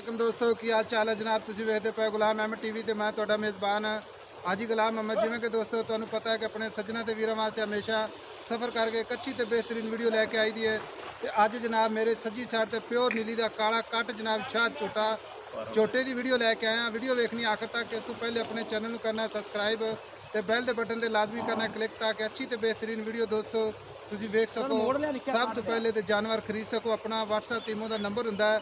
वालेकुम दोस्तों की हाल चाल है जनाब। तुसीं वेखदे पे गुलाम अहमद टीवी ते मैं तुहाडा मेज़बान हाजी गुलाम अहमद। जिवें कि दोस्तों तुहानूं पता है कि अपने सज्जनां ते वीरां वास्ते हमेशा सफ़र करके एक अच्छी ते बेहतरीन वीडियो लैके आई दी है। ते अज जनाब मेरे सज्जी साइड ते प्योर नीली का काला कट जनाब शाह झोटा झोटे की वीडियो लैके आया। वीडियो वेखनी आखिर तक। इस तो पहले अपने चैनल को करना सब्सक्राइब ते बैल के बटन से लाजमी करना क्लिक ताकि अच्छी ते बेहतरीन वीडियो दोस्तों तुसीं वेख सको। सब तो पहले तो जानवर खरीद सको। अपना WhatsApp टीमों का नंबर हुंदा है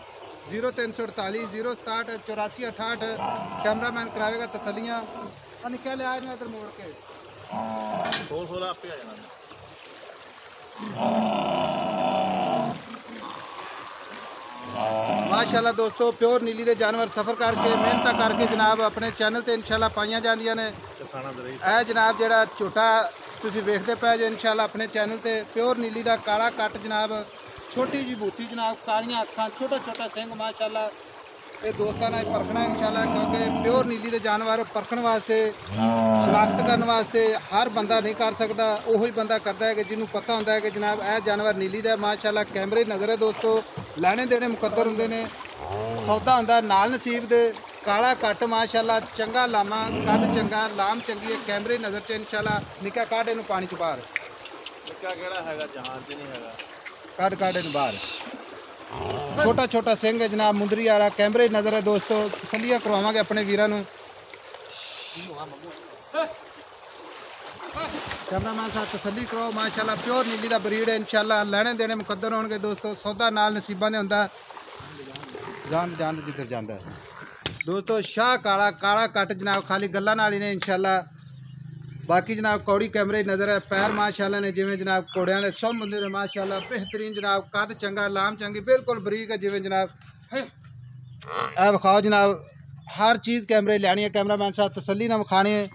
0348 067 84 68। कैमरामैन कराएगा तसलियाँ निकल आए ना इधर मोड़ के माशाल्लाह दोस्तों प्योर नीली के जानवर सफ़र करके मेहनत करके जनाब अपने चैनल ते इंशाल्लाह पाइयां जांदियां ने। ए जनाब जेड़ा झोटा तुसीं वेखदे पे जो इंशाल्लाह अपने चैनल ते प्योर नीली का काला कट जनाब छोटी जी बूथी जनाब कालियां अखां छोटा छोटा सिंह माशाल्लाह। ये दोस्तों ने परखना इंशाल्लाह क्योंकि प्योर नीली के जानवर परखण वास्ते शनाख्त करने वास्ते हर बंदा नहीं कर सकता। उही बंदा करता है कि जिन्हों पता होंदा है कि जनाब यह जानवर नीली का माशाल्लाह कैमरे नज़र है दोस्तों। लैने देने मुकद्दर होंदे ने सौदा होंदा नाल नसीब दे। काला कट माशाल्लाह चंगा लामा कद चंगा लाम चंगी है कैमरे नज़र च इंशाल्लाह। निक्का काट इनू पानी च बाहर निक्का केड़ा हैगा जहाज च नहीं हैगा काट काट इनू बाहर। छोटा छोटा सिंह है जनाब मुंदरी वाला कैमरे नज़र है दोस्तों। तसलियाँ करवावांगे अपने वीरां नूं। कैमरामैन साहब तसली कराओ माशाल्लाह प्योर नीली का ब्रीड है इंशाल्लाह। लैने देने मुकद्दर होणगे दोस्तों। सौदा नाल नसीबां दे हुंदा जान जान जिधर जांदा है दोस्तों। शाह काला काला कट जनाब खाली गल्लां नाल ही ने इंशाल्लाह। बाकी जनाब कौड़ी कैमरे नज़र है पैर माशाल्लाह ने जिवें जनाब घोड़ियां दे सम हुंदे ने माशाल्लाह बेहतरीन जनाब कद चंगा लाम चंगी बिल्कुल बरीक है जिवें जनाब ए विखाओ जनाब। हर चीज़ कैमरे लैनी है कैमरामैन साहब तसली ना विखानी है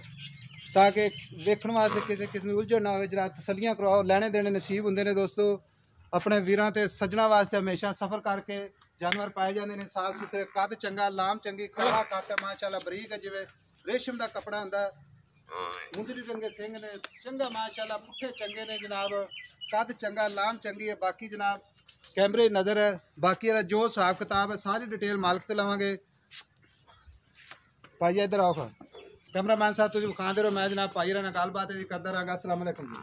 ताकि वेखण वास्ते किसी किस्म की उलझन ना हो जनाब। तसलियाँ करवाओ लैने देने नसीब होंदे ने दोस्तों। अपने वीरां ते सज्जणा वास्ते हमेशा सफ़र करके जानवर पाए जाते हैं साफ सुथरे कद चंगा लाम चंगी काला कट माशाल्लाह बरीक है जिवें रेशम का कपड़ा होंदा। मुंदरी रंगे सिंह ने चंगा माशाल्लाह पुट्ठे चंगे ने जनाब कद चंगा लाम चंगी है। बाकी जनाब कैमरे नज़र है बाकी जो हिसाब किताब है सारी डिटेल मालिक तो लवांगे। भाई इधर आओ कैमरामैन साहब तुम विखाते रहो मैं जनाब भाई रहा गलबात करता रहा। अस्सलाम वालेकुम जी।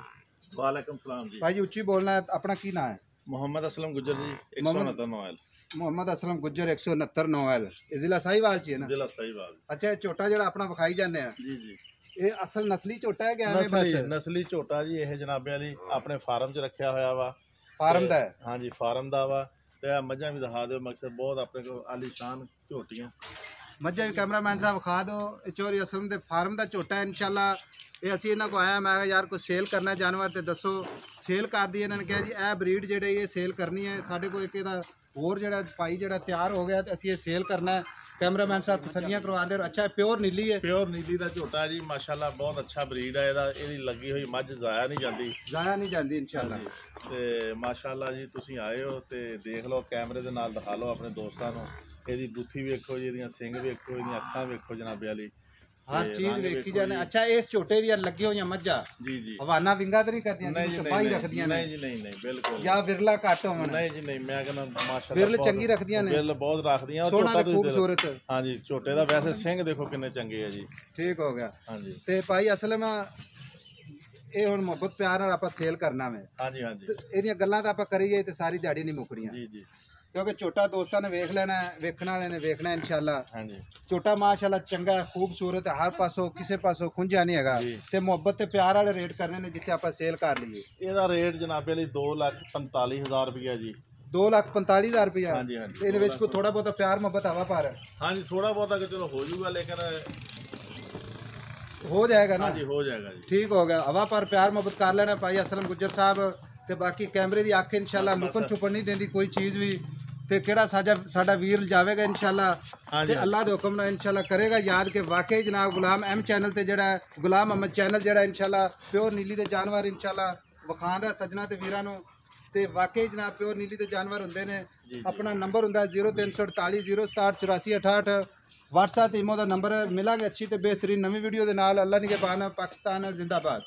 वालेकुम सलाम जी। भाई उच्ची बोलना है अपना की नाम है? मोहम्मद असलम गुज्जर जी 169 नौएल। मोहम्मद असलम गुज्जर 169 नौएल जिला साहिवाल च है ना? जिला साहिवाल। अच्छा छोटा जरा अपना विखाई जाने जी जी ये असल नस्ली झोटा है कि नस्ली झोटा जी ये जनाबे वाली अपने फार्म च रखा होया वा फार्म दा है? हाँ जी फार्म दा वा ते मझां भी दिखा दो मकसद बहुत अपने को आलीशान झोटियां मझां भी कैमरामैन साहब विखा दो। चोरी असलम दे फार्म दा झोटा है इंशाल्लाह। ये असीं इन्हां को आया मैं यार कोई सेल करना जानवर तो दसो सेल कर दी। इन्होंने कहा जी यह ब्रीड जेह्ड़े ये सेल करनी है साढ़े को एक होर जेह्ड़ा भाई जेह्ड़ा तैयार हो गया तो असीं ये सेल करना है। कैमरामैन साहब तसलियाँ करवा दे। अच्छा प्योर नीली है? प्योर नीली का झोटा जी माशाल्लाह बहुत अच्छा ब्रीड है। ਇਹਦੀ लगी हुई मझ जाया नहीं जाती इंशाल्लाह। ਤੇ ਮਾਸ਼ਾਅੱਲਾ ਜੀ ਤੁਸੀਂ ਆਏ ਹੋ ਤੇ ਦੇਖ ਲਓ ਕੈਮਰੇ ਦੇ ਨਾਲ ਦਿਖਾ ਲਓ ਆਪਣੇ ਦੋਸਤਾਂ ਨੂੰ। ਇਹਦੀ ਬੁੱਥੀ ਵੇਖੋ ਜੀ ਇਹਦੀਆਂ ਸਿੰਗ ਵੇਖੋ ਇਹਦੀਆਂ ਅੱਖਾਂ ਵੇਖੋ ਜਨਾਬੇ ਵਾਲੀ हर चीज वेखी जाने। अच्छा इस झोटे दी लगी हुई मझा जी जी हवाना विंगा तो नहीं करदियां छपाई रखदियां नहीं जी नहीं बिल्कुल या विरला घट होवन? नहीं जी नहीं मैं कहना माशाल्लाह विरल चंगी रखदियां ने विरल बहुत रखदियां और सोना ते खूबसूरत। हां जी झोटे दा वैसे सिंग देखो कितने चंगे है जी। ठीक हो गया। हां जी ते भाई असल में ये हुण मोहब्बत प्यार नाल आपां सेल करना वे। हां जी एदियां गल्लां तां आपां करिए ते सारी दिहाड़ी नहीं मुकड़ियां जी जी क्योंकि छोटा दोस्तों ने वेख लेना है वेखने वाले ने वेखना है इंशाल्लाह। हां जी छोटा माशाल्लाह चंगा है खूबसूरत है हर पासों किसी पासों खुंझा नहीं हैगा ते मोहब्बत ते प्यार वाले रेट करने ने जिथे आपां सेल कर लीए। ਇਹਦਾ रेट जनाबे ਲਈ 2,45,000 रुपया जी। 2,45,000 रुपया? हाँ जी हाँ जी। ਇਹਦੇ ਵਿੱਚ ਕੋਈ ਥੋੜਾ ਬਹੁਤਾ ਪਿਆਰ ਮੁਹੱਬਤ ਹਵਾ ਪਰ हाँ जी थोड़ा बहुत अगर चलो हो जाऊगा लेकिन हो जाएगा ना? हाँ जी हो जाएगा जी। ठीक हो गया हवा पर प्यार मुहब्बत कर लेना भाई असलम गुज्जर साहब। ते बाकी कैमरे की अख इंशाल्लाह लुकन छुपन नहीं देंदी कोई चीज़ भी। ते केड़ा साडा वीर जावेगा इंशाल्लाह ते अल्लाह दे हुक्म नाल इंशाल्लाह करेगा याद कि वाकई जनाब गुलाम अहमद चैनल ते जेड़ा गुलाम अहमद चैनल जेड़ा इंशाल्लाह प्योर नीली दे जानवर इंशाल्लाह विखांदा सज्जना ते वीरां नूं। ते वाकई जनाब प्योर नीली दे जानवर हुंदे ने। अपना नंबर हुंदा 0348 067 84 68। WhatsApp ईमो दा नंबर है। मिलांगे अच्छी ते बेहतरीन नवी वीडियो दे नाल। अल्लाह निगहबान पाकिस्तान जिंदाबाद।